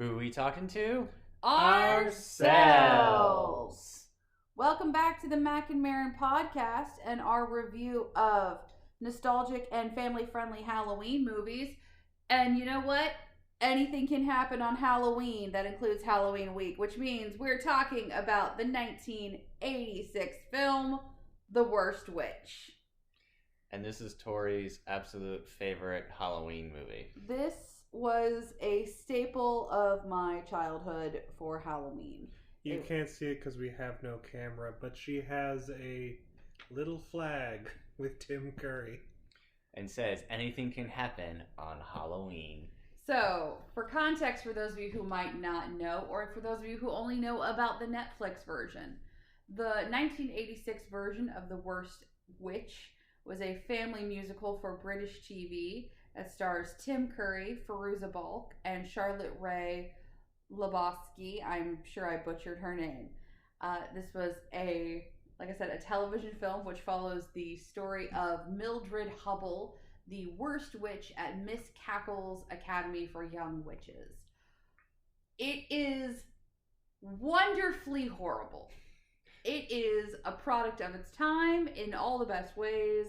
Who are we talking to? Ourselves! Welcome back to the Mc&Marren podcast and our review of nostalgic and family-friendly Halloween movies. And you know what? Anything can happen on Halloween. That includes Halloween week, which means we're talking about the 1986 film, The Worst Witch. And this is Tori's absolute favorite Halloween movie. This was a staple of my childhood for Halloween. You can't see it because we have no camera, but she has a little flag with Tim Curry. And says anything can happen on Halloween. So, for context, for those of you who might not know, or for those of you who only know about the Netflix version, the 1986 version of The Worst Witch was a family musical for British TV that stars Tim Curry, Fairuza Balk, and Charlotte Ray Lebowski. I'm sure I butchered her name. This was a television film which follows the story of Mildred Hubble, the worst witch at Miss Cackle's Academy for Young Witches. It is wonderfully horrible. It is a product of its time in all the best ways.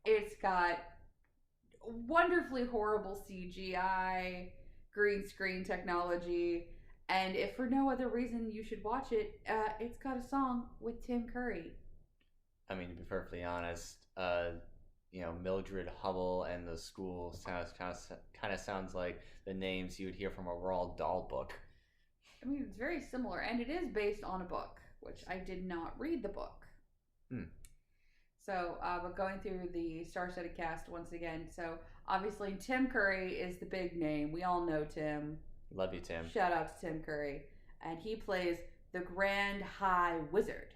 It's got wonderfully horrible CGI, green screen technology, and if for no other reason you should watch it, it's got a song with Tim Curry. I mean, to be perfectly honest, Mildred Hubble and the school kind of sounds like the names you would hear from a Roald Dahl book. I mean, it's very similar, and it is based on a book, which I did not read the book. So, but going through the star-studded cast once again. So, obviously, Tim Curry is the big name. We all know Tim. Love you, Tim. Shout out to Tim Curry. And he plays the Grand High Wizard,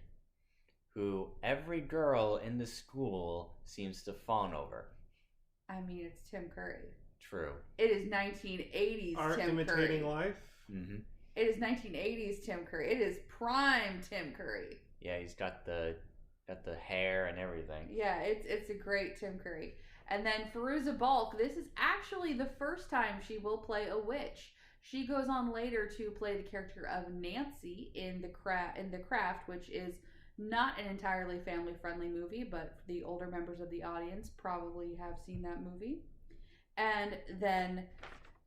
who every girl in the school seems to fawn over. I mean, it's Tim Curry. True. It is 1980s Art Tim imitating Curry. life? Mm-hmm. It is 1980s Tim Curry. It is prime Tim Curry. Yeah, he's got the hair and everything. Yeah, it's a great Tim Curry. And then Fairuza Balk, this is actually the first time she will play a witch. She goes on later to play the character of Nancy in The Craft, which is not an entirely family-friendly movie, but the older members of the audience probably have seen that movie. And then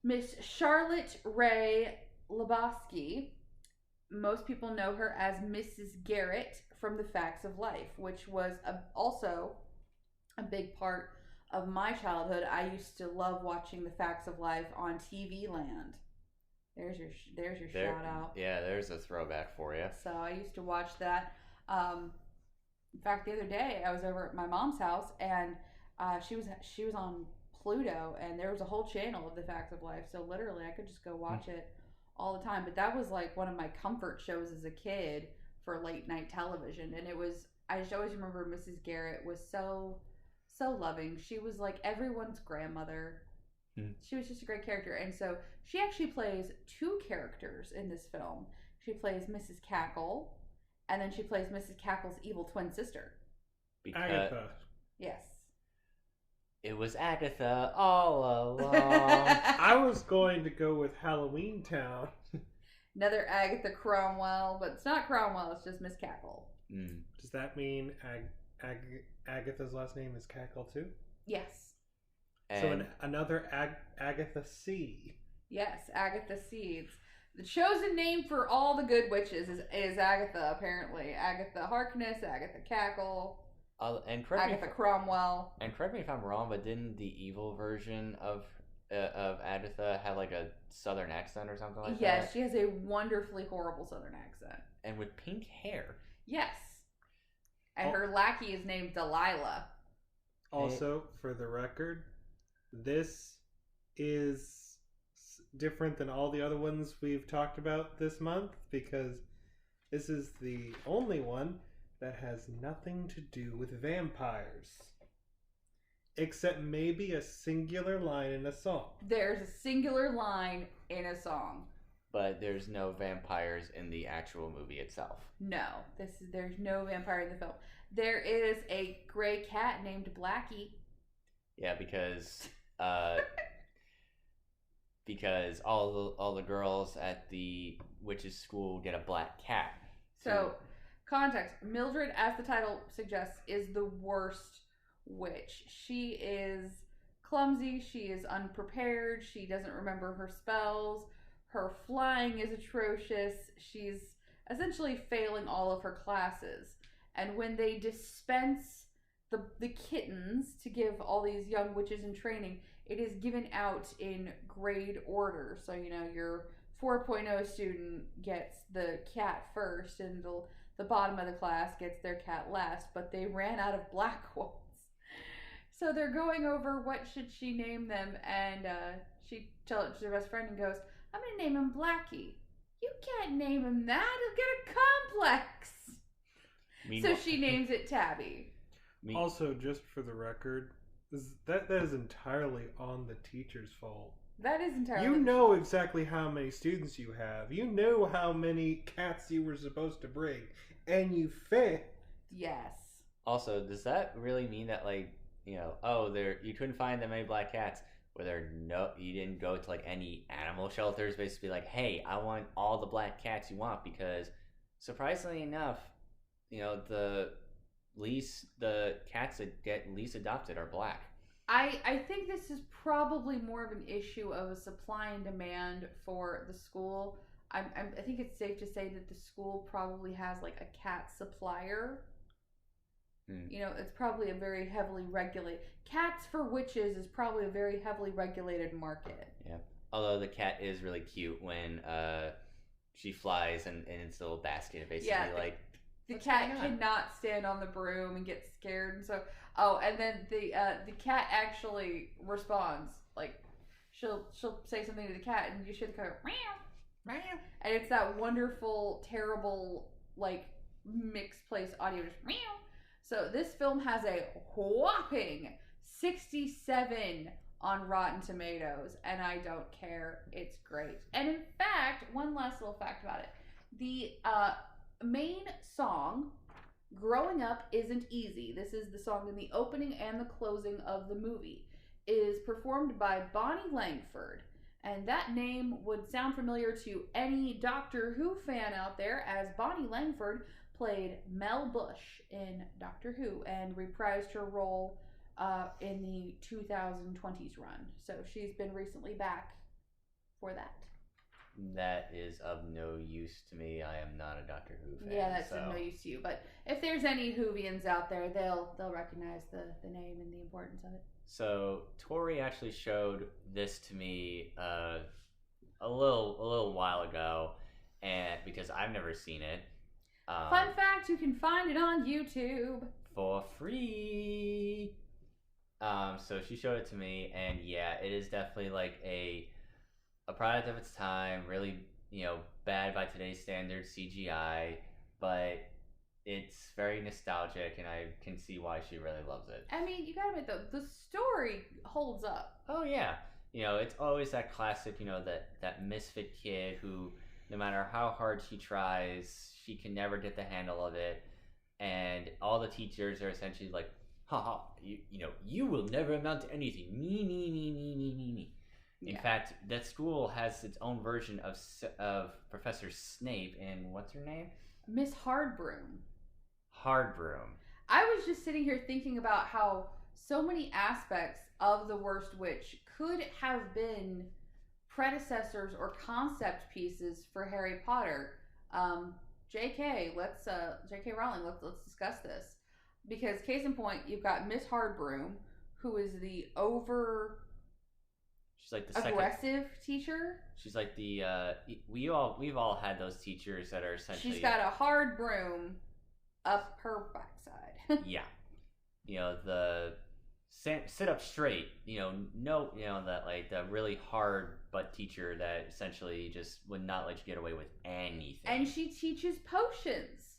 Miss Charlotte Ray Lebowski, most people know her as Mrs. Garrett from The Facts of Life, which was also a big part of my childhood. I used to love watching The Facts of Life on TV Land. There's your shout out. Yeah, there's a throwback for you. So I used to watch that. In fact, the other day I was over at my mom's house and she was on Pluto, and there was a whole channel of The Facts of Life. So literally, I could just go watch it all the time. But that was like one of my comfort shows as a kid for late night television, and I just always remember Mrs. Garrett was so loving. She was like everyone's grandmother. She was just a great character. And so she actually plays two characters in this film. She plays Mrs. Cackle, and then she plays Mrs. Cackle's evil twin sister. Agatha. Yes. It was Agatha all along. I was going to go with Halloween Town. Another Agatha Cromwell, but it's not Cromwell, it's just Miss Cackle. Does that mean Agatha's last name is Cackle too? Yes. So another Agatha C. Yes, Agatha C. The chosen name for all the good witches is Agatha, apparently. Agatha Harkness, Agatha Cackle, Agatha Cromwell. And correct me if I'm wrong, but didn't the evil version of Agatha have like a southern accent or something like that? Yes, she has a wonderfully horrible southern accent. And with pink hair. Yes. And her lackey is named Delilah. Also, for the record, this is different than all the other ones we've talked about this month because this is the only one that has nothing to do with vampires. Except maybe a singular line in a song. There's a singular line in a song. But there's no vampires in the actual movie itself. No, there's no vampire in the film. There is a gray cat named Blackie. Yeah, because because all the girls at the witch's school get a black cat. So, context. Mildred, as the title suggests, is the worst witch. She is clumsy. She is unprepared. She doesn't remember her spells. Her flying is atrocious. She's essentially failing all of her classes. And when they dispense the kittens to give all these young witches in training, it is given out in grade order. So, your 4.0 student gets the cat first, and the bottom of the class gets their cat last, but they ran out of black ones. So they're going over what should she name them, and she tells it to her best friend and goes, I'm going to name him Blackie. You can't name him that. He'll get a complex. So she names it Tabby. Also, just for the record, that is entirely on the teacher's fault. That is entirely. You know exactly how many students you have. You know how many cats you were supposed to bring, and you failed. Yes. Also, does that really mean that you couldn't find that many black cats? You didn't go to any animal shelters, basically hey, I want all the black cats you want, because surprisingly enough, the cats that get least adopted are black. I think this is probably more of an issue of a supply and demand for the school. I think it's safe to say that the school probably has a cat supplier. It's probably a very heavily regulated. Cats for witches is probably a very heavily regulated market. Yeah. Although the cat is really cute when she flies and it's a little basket, basically the cat cannot stand on the broom and gets scared, and so and then the cat actually responds. She'll say something to the cat, and you should go meow, meow, and it's that wonderful, terrible mixed place audio, just meow. So this film has a whopping 67 on Rotten Tomatoes, and I don't care. It's great. And in fact, one last little fact about it: the main song, Growing Up Isn't Easy, this is the song in the opening and the closing of the movie, is performed by Bonnie Langford. And that name would sound familiar to any Doctor Who fan out there, as Bonnie Langford played Mel Bush in Doctor Who and reprised her role in the 2020s run. So she's been recently back for that. That is of no use to me. I am not a Doctor Who fan. Yeah, that's of no use to you. But if there's any Whovians out there, they'll recognize the name and the importance of it. So Tori actually showed this to me a little while ago, and because I've never seen it. Fun fact: you can find it on YouTube for free. So she showed it to me, and yeah, it is definitely a product of its time, really, bad by today's standards, CGI, but it's very nostalgic, and I can see why she really loves it. I mean, you gotta admit, though, the story holds up. Oh, yeah. It's always that classic, that misfit kid who, no matter how hard she tries, she can never get the handle of it, and all the teachers are essentially haha, you will never amount to anything, me. In fact, that school has its own version of Professor Snape, and what's her name? Miss Hardbroom. Hardbroom. I was just sitting here thinking about how so many aspects of The Worst Witch could have been predecessors or concept pieces for Harry Potter. J.K. Rowling, let's discuss this, because case in point, you've got Miss Hardbroom, who is the She's the aggressive teacher. She's we've all had those teachers that are essentially. She's got a hard broom up her backside. Yeah, the sit up straight. That the really hard butt teacher that essentially just would not let you get away with anything. And she teaches potions.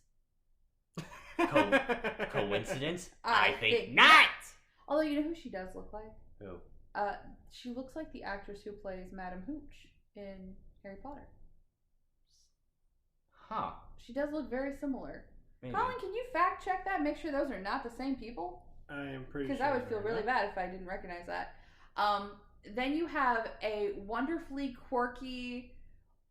Coincidence? I think not. Although, you know who she does look like? Who? She looks like the actress who plays Madame Hooch in Harry Potter. Huh. She does look very similar. Maybe. Colin, can you fact check that? Make sure those are not the same people? I am pretty sure. Because I would feel really bad if I didn't recognize that. then you have a wonderfully quirky,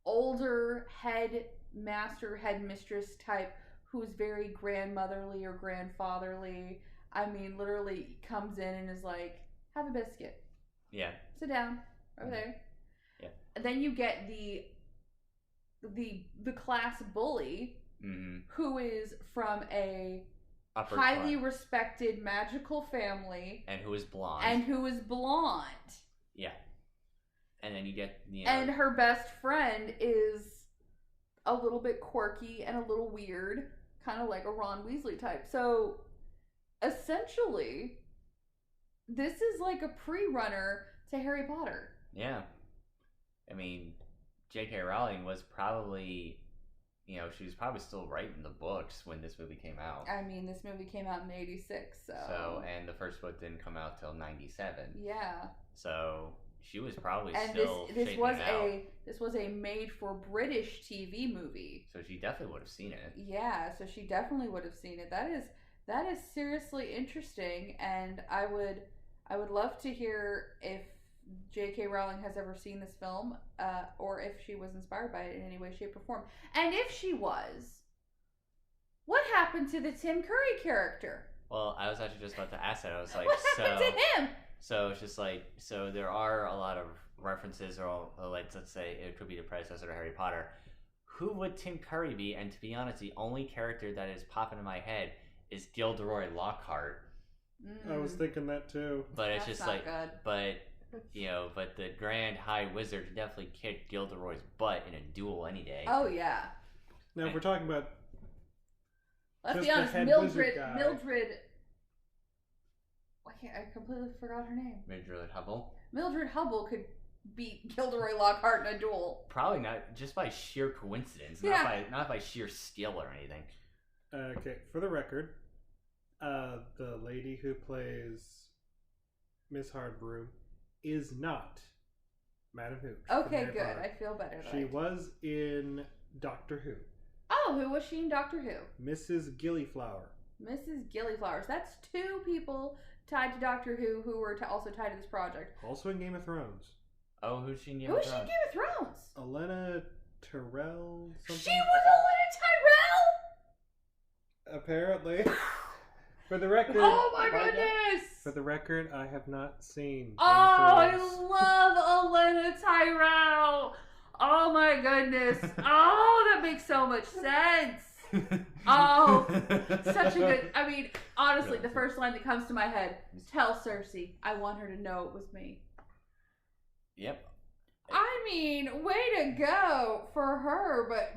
older headmistress type who's very grandmotherly or grandfatherly. I mean, literally comes in and is like, have a biscuit. Yeah. Sit down. Over there. Yeah. And then you get the class bully who is from a highly respected magical family. And who is blonde. Yeah. And then you get... And her best friend is a little bit quirky and a little weird. Kind of like a Ron Weasley type. So, essentially, this is like a pre-runner to Harry Potter. Yeah. I mean, J.K. Rowling was probably... she was probably still writing the books when this movie came out. I mean, this movie came out in 86, and the first book didn't come out till 97. Yeah. So... She was probably and still this was a made for British TV movie. So she definitely would have seen it. Yeah, so she definitely would have seen it. That is seriously interesting, and I would love to hear if J.K. Rowling has ever seen this film, or if she was inspired by it in any way, shape, or form. And if she was, what happened to the Tim Curry character? Well, I was actually just about to ask that. I was like, what happened to him? So it's just like, so there are a lot of references, or let's say it could be the predecessor to Harry Potter. Who would Tim Curry be? And to be honest, the only character that is popping in my head is Gilderoy Lockhart. I was thinking that too. But it's That's just not like, good. but the Grand High Wizard definitely kicked Gilderoy's butt in a duel any day. Oh yeah. Now, if we're talking about, let's just be honest, the head Mildred. I completely forgot her name. Mildred Hubble. Mildred Hubble could beat Gilderoy Lockhart in a duel. Probably not, just by sheer coincidence, not by sheer skill or anything. Okay, for the record, the lady who plays Miss Hardbroom is not Madam Hooch. Okay, good. I feel better. She was in Doctor Who. Oh, who was she in Doctor Who? Mrs. Gillyflower. Mrs. Gillyflowers. That's two people tied to Doctor Who were also tied to this project. Also in Game of Thrones. Oh, who's she in Game of Thrones? Who's she in Game of Thrones? Olenna Tyrell something? She was Olenna Tyrell? Apparently. For the record. Oh my goodness! For the record, I have not seen Game of Thrones. I love Olenna Tyrell! Oh my goodness. Oh, that makes so much sense. Oh, such a good... I mean, honestly, the first line that comes to my head, tell Cersei, I want her to know it was me. Yep. I mean, way to go for her, but...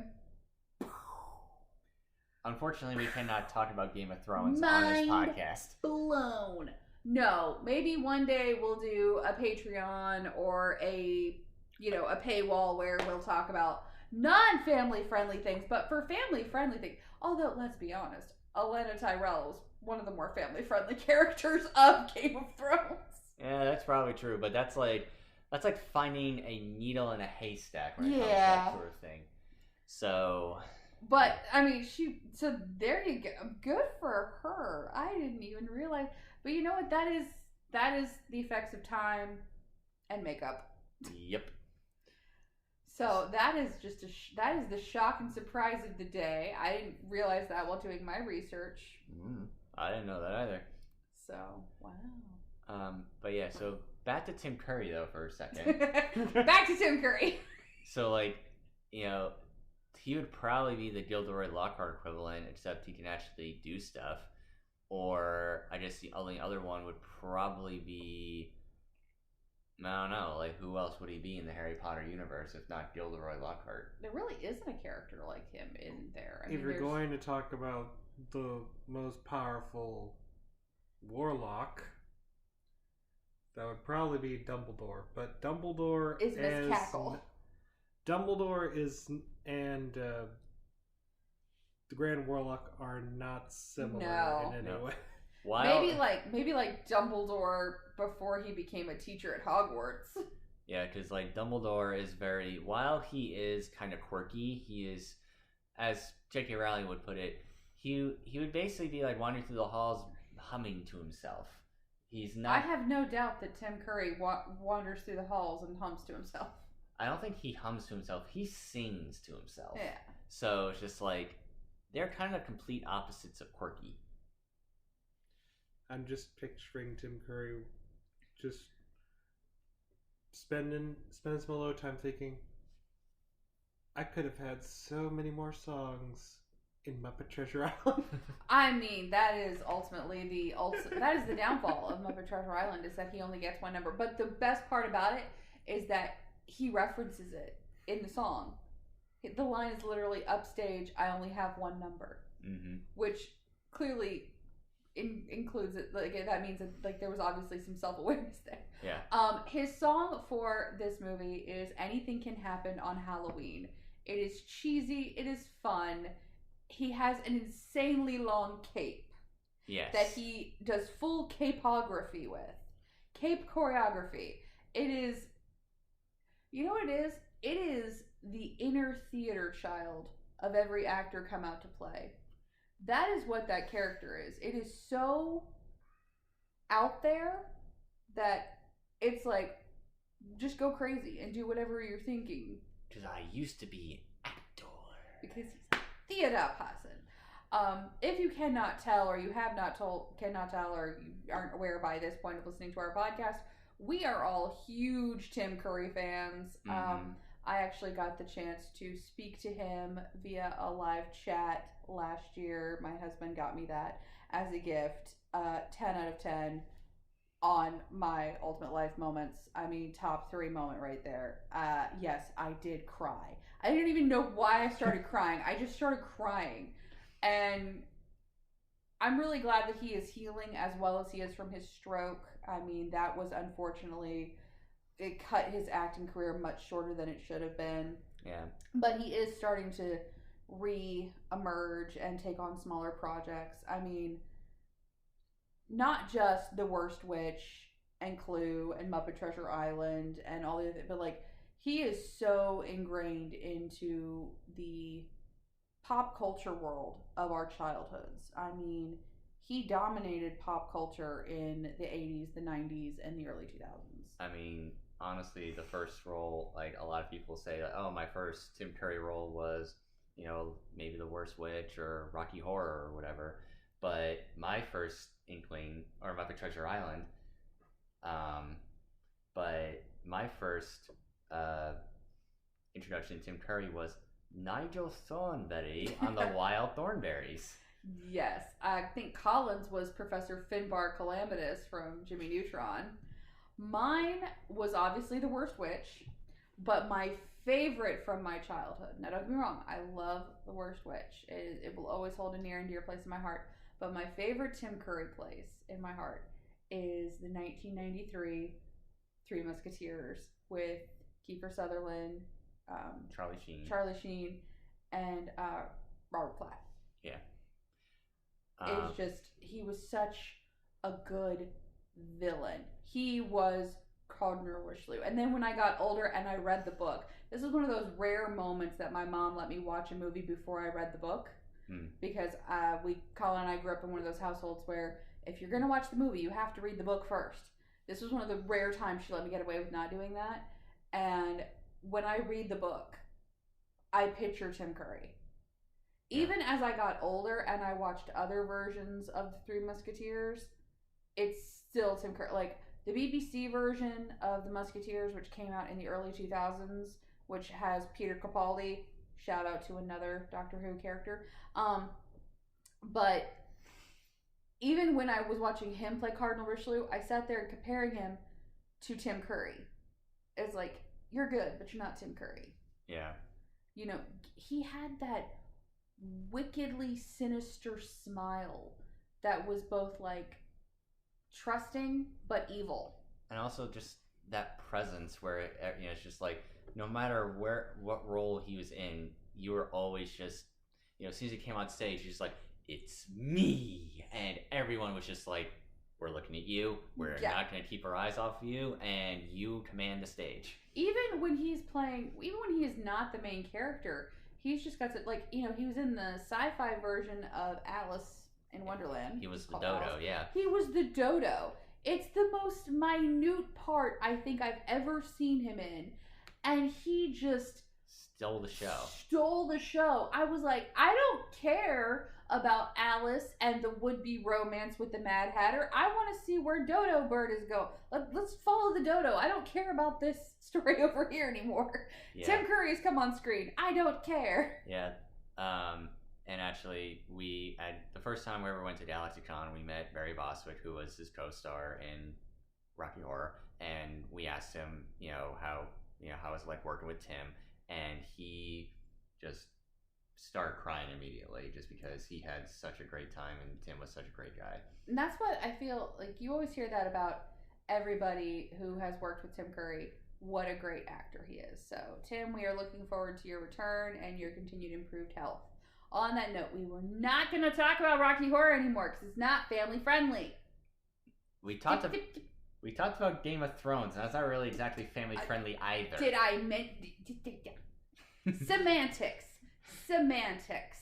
Unfortunately, we cannot talk about Game of Thrones on this podcast. Blown. No, maybe one day we'll do a Patreon or a paywall where we'll talk about non-family friendly things, but for family friendly things. Although, let's be honest, Olenna Tyrell is one of the more family friendly characters of Game of Thrones. Yeah, that's probably true, but that's like finding a needle in a haystack when it comes to that sort of thing. So, but I mean, so there you go. Good for her. I didn't even realize. But you know what? That is the effects of time and makeup. Yep. So that is that is the shock and surprise of the day. I didn't realize that while doing my research. I didn't know that either. So wow. But yeah, so back to Tim Curry though for a second. Back to Tim Curry. So he would probably be the Gilderoy Lockhart equivalent, except he can actually do stuff. Or I guess the only other one would probably be, I don't know, who else would he be in the Harry Potter universe if not Gilderoy Lockhart? There really isn't a character like him in there. If you're going to talk about the most powerful warlock, that would probably be Dumbledore. But Dumbledore is Miss Cackle. Dumbledore and the Grand Warlock are not similar in any way. Maybe like Dumbledore before he became a teacher at Hogwarts. Yeah, because Dumbledore is while he is kind of quirky, he is, as J.K. Rowling would put it, he would basically be wandering through the halls humming to himself. he's not. I have no doubt that Tim Curry wanders through the halls and hums to himself. I don't think he hums to himself. He sings to himself. Yeah. So it's just like they're kind of complete opposites of quirky. I'm just picturing Tim Curry just spending some alone time thinking, I could have had so many more songs in Muppet Treasure Island. I mean, that is ultimately that is the downfall of Muppet Treasure Island, is that he only gets one number. But the best part about it is that he references it in the song. The line is literally, upstage, I only have one number. Mm-hmm. Which clearly includes it. Like, that means that, like, there was obviously some self-awareness there. Yeah. His song for this movie is Anything Can Happen on Halloween. It is cheesy. It is fun. He has an insanely long cape. Yes. That he does full capeography with. Cape choreography. It is... You know what it is? It is the inner theater child of every actor come out to play. That is what that character is. It is so out there that it's like, just go crazy and do whatever you're thinking. Because I used to be an actor. Because he's a theater person. If you cannot tell, or you have not cannot tell, or you aren't aware by this point of listening to our podcast, we are all huge Tim Curry fans. Mm-hmm. I actually got the chance to speak to him via a live chat last year. My husband got me that as a gift. 10 out of 10 on my Ultimate Life moments. I mean, top 3 moment right there. Yes, I did cry. I didn't even know why I started crying. I just started crying. And I'm really glad that he is healing as well as he is from his stroke. I mean, that was unfortunately... It cut his acting career much shorter than it should have been. Yeah. But he is starting to re-emerge and take on smaller projects. I mean, not just The Worst Witch and Clue and Muppet Treasure Island and all the other, but like, he is so ingrained into the pop culture world of our childhoods. I mean, he dominated pop culture in the 80s, the 90s, and the early 2000s. I mean, honestly, the first role, like, a lot of people say, like, oh, my first Tim Curry role was, you know, maybe The Worst Witch or Rocky Horror or whatever. But my first inkling, or Muppet Treasure Island, but my first introduction to Tim Curry was Nigel Thornberry on the Wild Thornberries. Yes, I think Collins was Professor Finbar Calamitous from Jimmy Neutron. Mine was obviously The Worst Witch, but my favorite from my childhood, now don't get me wrong, I love The Worst Witch. It will always hold a near and dear place in my heart, but my favorite Tim Curry place in my heart is the 1993 Three Musketeers with Kiefer Sutherland, Charlie Sheen, and Robert Platt. Yeah. It's just, he was such a good villain. He was Cardinal Richelieu. And then when I got older and I read the book, this is one of those rare moments that my mom let me watch a movie before I read the book. Because Colin and I grew up in one of those households where if you're going to watch the movie, you have to read the book first. This was one of the rare times she let me get away with not doing that. And when I read the book, I picture Tim Curry. Even as I got older and I watched other versions of the Three Musketeers, it's still Tim Curry. Like, the BBC version of the Musketeers, which came out in the early 2000s, which has Peter Capaldi, shout out to another Doctor Who character. But even when I was watching him play Cardinal Richelieu, I sat there comparing him to Tim Curry. It's like, you're good, but you're not Tim Curry. Yeah. You know, he had that wickedly sinister smile that was both like trusting but evil, and also just that presence where it's just like, no matter what role he was in, you were always just, as soon as he came on stage, he's just like, it's me, and everyone was just like, we're looking at you, we're not going to keep our eyes off of you, and you command the stage. Even when he is not the main character, he's just got to, like, he was in the sci-fi version of Alice in Wonderland. He was the Dodo, Alice. yeah. He was the Dodo. It's the most minute part I think I've ever seen him in. And he just stole the show. I was like, I don't care about Alice and the would-be romance with the Mad Hatter. I want to see where Dodo Bird is going. Let's follow the Dodo. I don't care about this story over here anymore. Yeah. Tim Curry has come on screen. I don't care. Yeah. And actually, the first time we ever went to GalaxyCon, we met Barry Bostwick, who was his co-star in Rocky Horror, and we asked him, how it was like working with Tim, and he just started crying immediately just because he had such a great time and Tim was such a great guy. And that's what I feel like. You always hear that about everybody who has worked with Tim Curry. What a great actor he is. So, Tim, we are looking forward to your return and your continued improved health. On that note, we were not going to talk about Rocky Horror anymore because it's not family friendly. We talked about Game of Thrones, and that's not really exactly family friendly either. Did I meant semantics? Semantics.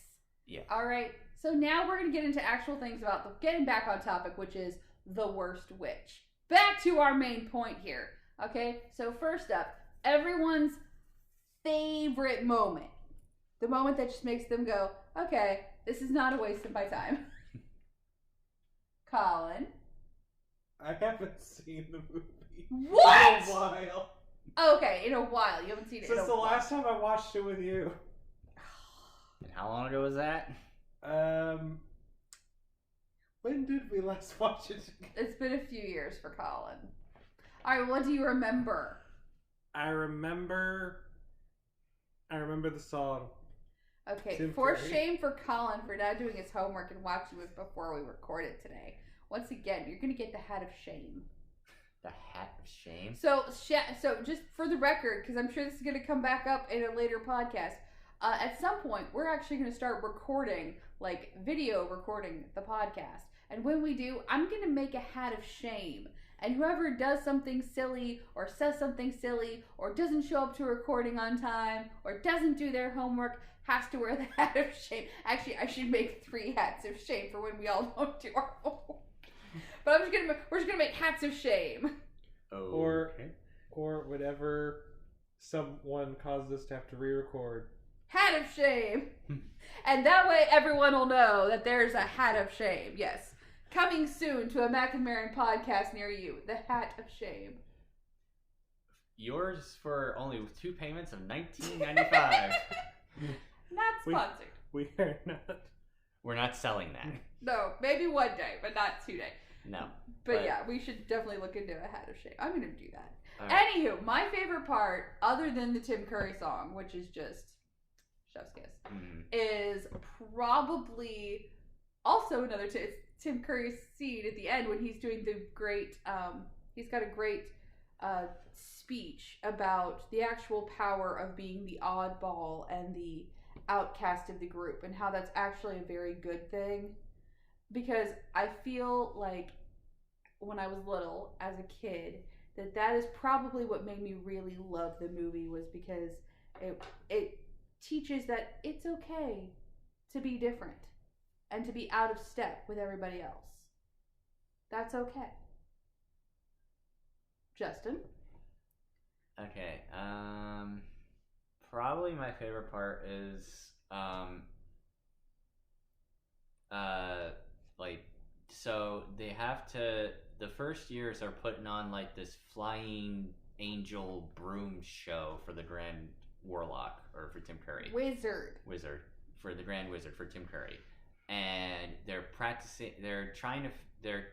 Yeah. All right. So now we're going to get into actual things about getting back on topic, which is the worst witch. Back to our main point here. Okay. So first up, everyone's favorite moment. The moment that just makes them go, okay, this is not a waste of my time. Colin. I haven't seen the movie. What? In a while. Okay, in a while. You haven't seen it Since the last time I watched it with you. And how long ago was that? When did we last watch it? It's been a few years for Colin. Alright, what do you remember? I remember the song. Okay, Tim for Curry. shame for Colin for not doing his homework and watching this before we recorded today. Once again, you're going to get the hat of shame. The hat of shame? So just for the record, because I'm sure this is going to come back up in a later podcast, at some point, we're actually going to start recording, like video recording the podcast. And when we do, I'm going to make a hat of shame. And whoever does something silly or says something silly or doesn't show up to a recording on time or doesn't do their homework has to wear the hat of shame. Actually, I should make 3 hats of shame for when we all don't do our homework. But we're just gonna make hats of shame. Oh, or whatever someone caused us to have to re-record. Hat of shame. And that way everyone will know that there's a hat of shame. Yes. Coming soon to a Mc&Marren podcast near you. The hat of shame. Yours for only 2 payments of $19.95. Not sponsored. We are not. We're not selling that. No, maybe one day, but not today. No. But yeah, we should definitely look into a hat of shame. I'm going to do that. Right. Anywho, my favorite part, other than the Tim Curry song, which is just chef's kiss, is probably also another Tim Curry scene at the end when he's doing the great, he's got a great speech about the actual power of being the oddball and the outcast of the group and how that's actually a very good thing. Because I feel like when I was little, as a kid, that is probably what made me really love the movie, was because it teaches that it's okay to be different and to be out of step with everybody else. That's okay. Justin? Okay, probably my favorite part is, so they have to, the first years are putting on, like, this flying angel broom show for the Grand Warlock, or for Tim Curry. Wizard. For the Grand Wizard, for Tim Curry. And they're practicing, they're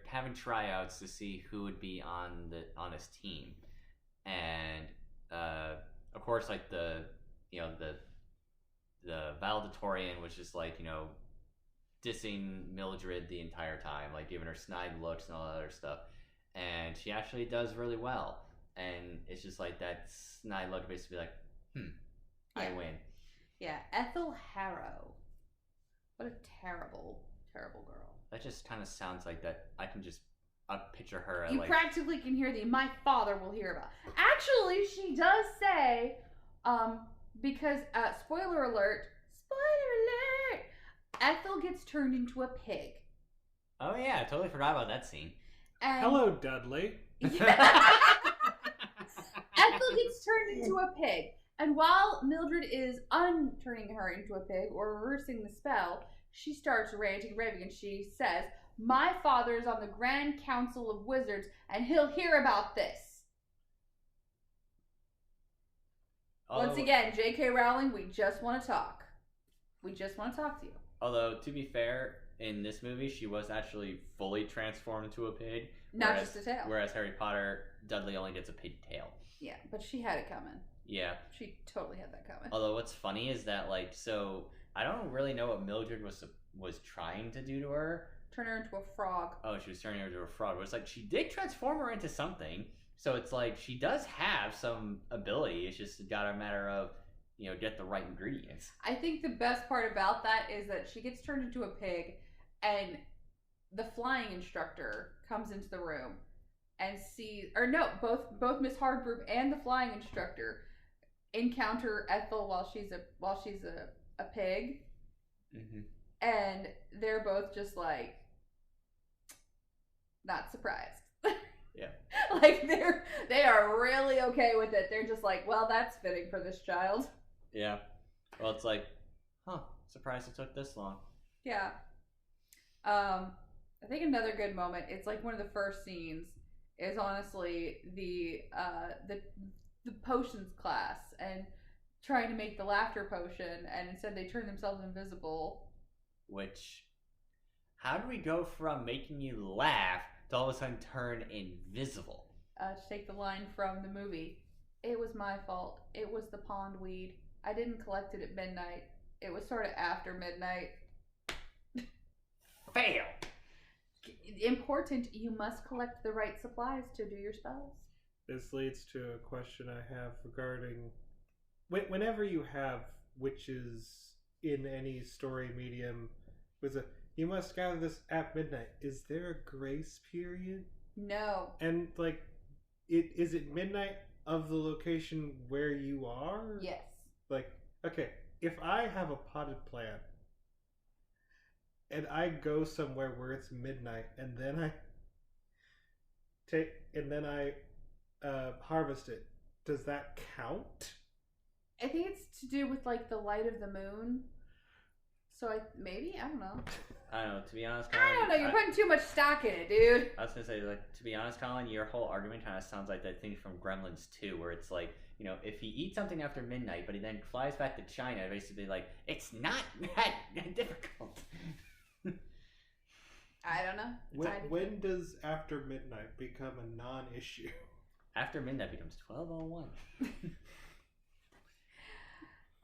having tryouts to see who would be on his team. And, of course, like, the valedictorian was just, like, dissing Mildred the entire time, like giving her snide looks and all that other stuff. And she actually does really well. And it's just like that snide look basically like, I win. Yeah, Ethel Harrow. What a terrible, terrible girl. That just kind of sounds like that. I picture her at, you practically can hear my father will hear about. Actually, she does say, because, spoiler alert, Ethel gets turned into a pig. Oh yeah, I totally forgot about that scene. And Hello, Dudley. Ethel gets turned into a pig. And while Mildred is unturning her into a pig or reversing the spell, she starts ranting, raving, and she says, "My father is on the Grand Council of Wizards, and he'll hear about this." Once again, J.K. Rowling, we just want to talk. We just want to talk to you. Although, to be fair, in this movie, she was actually fully transformed into a pig. Not just a tail. Whereas Harry Potter, Dudley only gets a pig tail. Yeah, but she had it coming. Yeah. She totally had that coming. Although what's funny is that, like, so I don't really know what Mildred was trying to do to her. Turn her into a frog. Oh, she was turning her into a frog. But it's like she did transform her into something. So it's like she does have some ability. It's just a matter of, get the right ingredients. I think the best part about that is that she gets turned into a pig, and the flying instructor comes into the room and sees, or no, both Miss Hardbroom and the flying instructor encounter Ethel while she's a pig, and they're both just like not surprised. Yeah. Like they are really okay with it. They're just like, well, that's fitting for this child. Yeah. Well, it's like, surprised it took this long. Yeah. I think another good moment, it's like one of the first scenes, is honestly the potions class and trying to make the laughter potion, and instead they turn themselves invisible. Which, how do we go from making you laugh to all of a sudden turn invisible? To take the line from the movie, "It was my fault. It was the pond weed. I didn't collect it at midnight. It was sort of after midnight." Fail! Important, you must collect the right supplies to do your spells. This leads to a question I have regarding whenever you have witches in any story medium with you must gather this at midnight. Is there a grace period? No. And like, is it midnight of the location where you are? Yes. Like, okay, if I have a potted plant and I go somewhere where it's midnight and then I harvest it, does that count? I think it's to do with like the light of the moon. So I don't know. I don't know, to be honest, Colin, I don't know, you're putting too much stock in it, dude. I was gonna say, like, to be honest, Colin, your whole argument kind of sounds like that thing from Gremlins 2, where it's like, if he eats something after midnight, but he then flies back to China, basically like, it's not that difficult. I don't know. When does after midnight become a non-issue? After midnight becomes 12:01.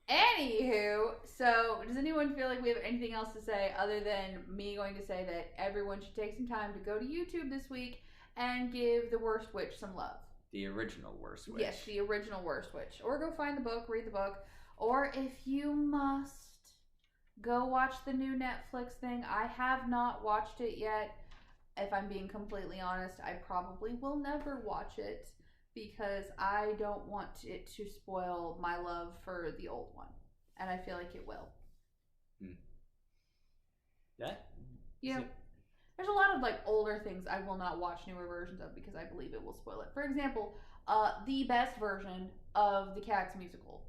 Anywho, so does anyone feel like we have anything else to say other than me going to say that everyone should take some time to go to YouTube this week and give The Worst Witch some love? The original Worst Witch. Yes, the original Worst Witch. Or go find the book, read the book. Or if you must, go watch the new Netflix thing. I have not watched it yet. If I'm being completely honest, I probably will never watch it, because I don't want it to spoil my love for the old one. And I feel like it will. Yeah. There's a lot of like older things I will not watch newer versions of because I believe it will spoil it. For example, the best version of the Cats musical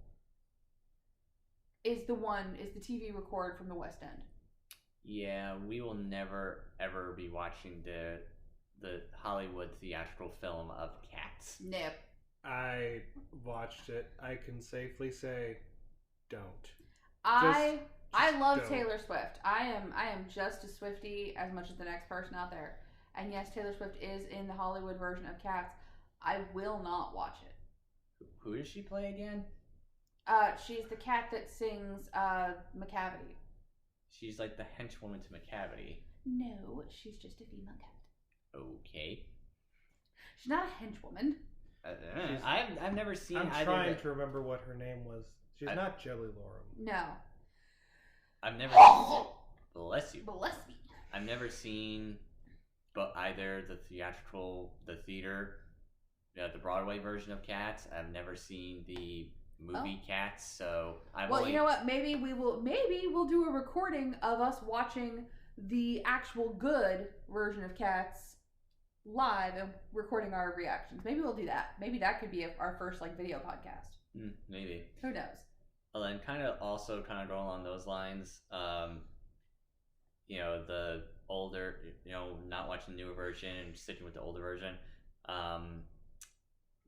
is the TV record from the West End. Yeah, we will never ever be watching the Hollywood theatrical film of Cats. Nope. I watched it. I can safely say, don't. I love don't. Taylor Swift. I am just a Swiftie as much as the next person out there. And yes, Taylor Swift is in the Hollywood version of Cats. I will not watch it. Who does she play again? She's the cat that sings Macavity. She's like the henchwoman to Macavity. No, she's just a female cat. Okay. She's not a henchwoman. I've never seen. I'm trying to remember what her name was. She's not Jelly Loram. No. I've never. Bless you. Bless me. I've never seen, but either the theater, the Broadway version of Cats. I've never seen the movie Cats. So you know what? Maybe we'll do a recording of us watching the actual good version of Cats live and recording our reactions. Maybe we'll do that. Maybe that could be our first like video podcast. Maybe. Who knows? Well, then kind of going along those lines, the older, not watching the newer version and sticking with the older version.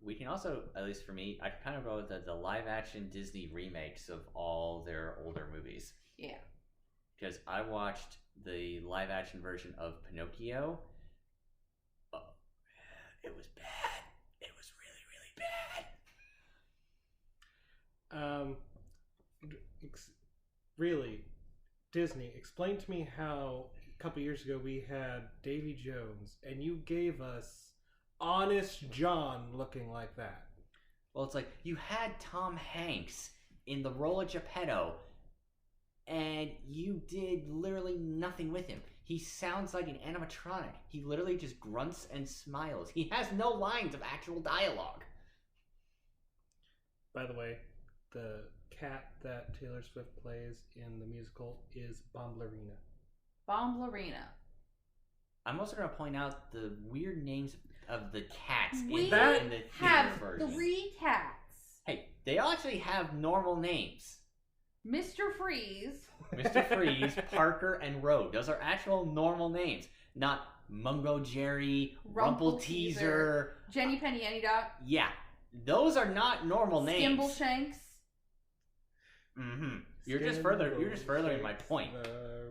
We can also, at least for me, I kind of go with the live action Disney remakes of all their older movies. Yeah. Because I watched the live action version of Pinocchio. Oh, it was bad. It was really, really bad. Really, Disney, explain to me how a couple years ago we had Davy Jones and you gave us Honest John looking like that. Well, it's like you had Tom Hanks in the role of Geppetto, and you did literally nothing with him. He sounds like an animatronic. He literally just grunts and smiles. He has no lines of actual dialogue. By the way, the cat that Taylor Swift plays in the musical is Bomblerina. Bomblerina. I'm also going to point out the weird names of the cats We in the have version. 3 cats. Hey, they actually have normal names. Mr. Freeze. Mr. Freeze, Parker, and Rogue. Those are actual normal names. Not Mungo Jerry, Rumpleteazer, Jenny Penny Any Dot. Yeah, those are not normal names. Skimbleshanks. You're just furthering my point.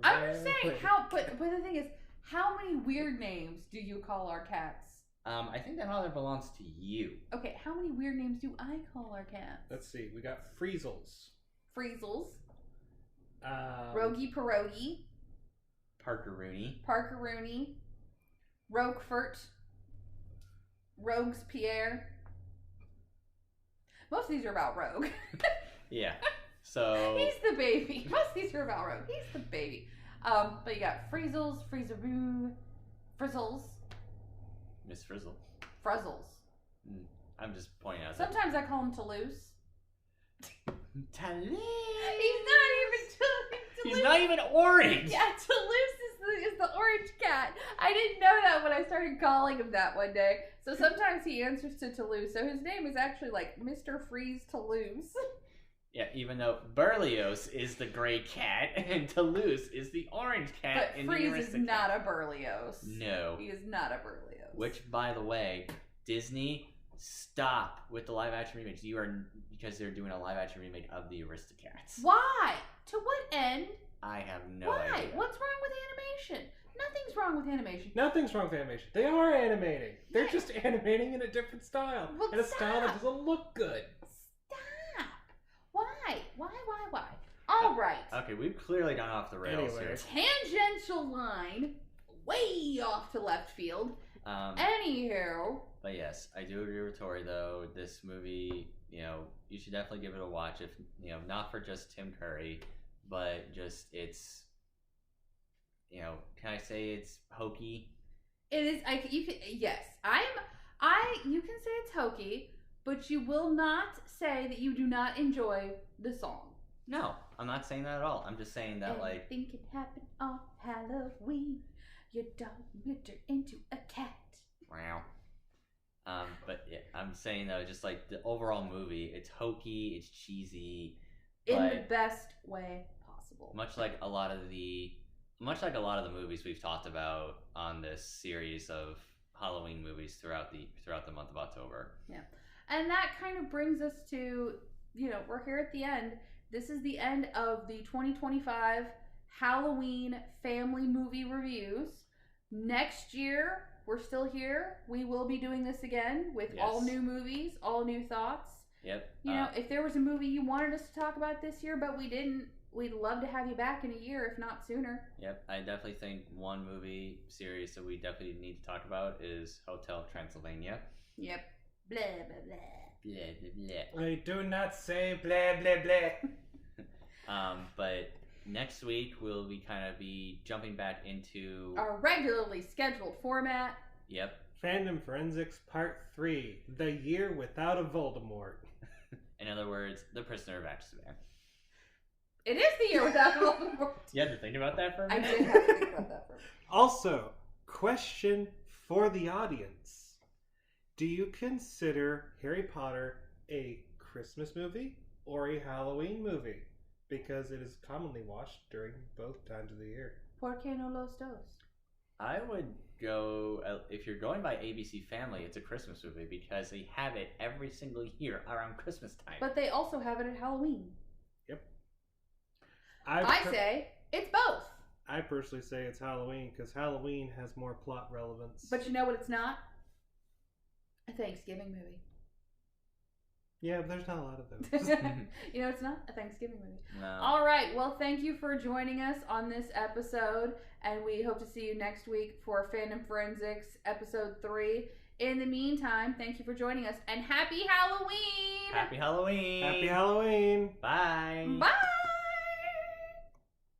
I'm just saying but the thing is, how many weird names do you call our cats? I think that all belongs to you. Okay, how many weird names do I call our cats? Let's see. We got Freezels. Freezels. Rogie Pierogi. Parker Rooney. Roquefort. Rogues Pierre. Most of these are about Rogue. Yeah. So he's the baby. Most of these are about Rogue. He's the baby. But you got Freezels, Freezeroo, Frizzles. Miss Frizzle. Frizzles. I'm just pointing out. Sometimes I call him Toulouse. Toulouse. He's not even Toulouse. He's not even orange. Yeah, Toulouse is the orange cat. I didn't know that when I started calling him that one day. So sometimes he answers to Toulouse. So his name is actually like Mr. Freeze Toulouse. Yeah, even though Berlioz is the gray cat and Toulouse is the orange cat. But Freeze is not a Berlioz. No. He is not a Berlioz. Which, by the way, Disney, stop with the live action remakes. Because they're doing a live action remake of the Aristocats. Why? To what end? I have no idea. Why? What's wrong with animation? Nothing's wrong with animation. Nothing's wrong with animation. They are animating. They're just animating in a different style. Well, in a style that doesn't look good. Stop. Why? All right. Okay, we've clearly gone off the rails here. Tangential line, way off to left field. Anywho. But yes, I do agree with Tori, though. This movie, you should definitely give it a watch. If not for just Tim Curry, but just it's, can I say it's hokey? It is. Yes, you can say it's hokey, but you will not say that you do not enjoy the song. No, I'm not saying that at all. I'm just saying that Anything can happen on Halloween. Your dog will turn into a cat. Wow. But yeah, I'm saying though, just like the overall movie, it's hokey, it's cheesy, in the best way possible. Much like a lot of the movies we've talked about on this series of Halloween movies throughout the month of October. Yeah, and that kind of brings us to we're here at the end. This is the end of the 2025 Halloween family movie reviews. Next year, we're still here. We will be doing this again with all new movies, all new thoughts. Yep. If there was a movie you wanted us to talk about this year, but we didn't, we'd love to have you back in a year, if not sooner. Yep. I definitely think one movie series that we definitely need to talk about is Hotel Transylvania. Yep. Blah, blah, blah. Blah, blah, blah. I do not say blah, blah, blah. But next week we'll be jumping back into our regularly scheduled format. Yep. Fandom Forensics Part 3, The Year Without a Voldemort. In other words, The Prisoner of Azkaban. It is the year without a Voldemort. You had to think about that for a minute? I did have to think about that for a minute. Also, question for the audience, do you consider Harry Potter a Christmas movie or a Halloween movie? Because it is commonly watched during both times of the year. ¿Por qué no los dos? I would go, if you're going by ABC Family, it's a Christmas movie because they have it every single year around Christmas time. But they also have it at Halloween. Yep. I say it's both. I personally say it's Halloween because Halloween has more plot relevance. But you know what it's not? A Thanksgiving movie. Yeah, but there's not a lot of those. You know, it's not a Thanksgiving movie. No. All right. Well, thank you for joining us on this episode, and we hope to see you next week for Fandom Forensics episode 3. In the meantime, thank you for joining us, and happy Halloween! Happy Halloween! Happy Halloween! Bye! Bye!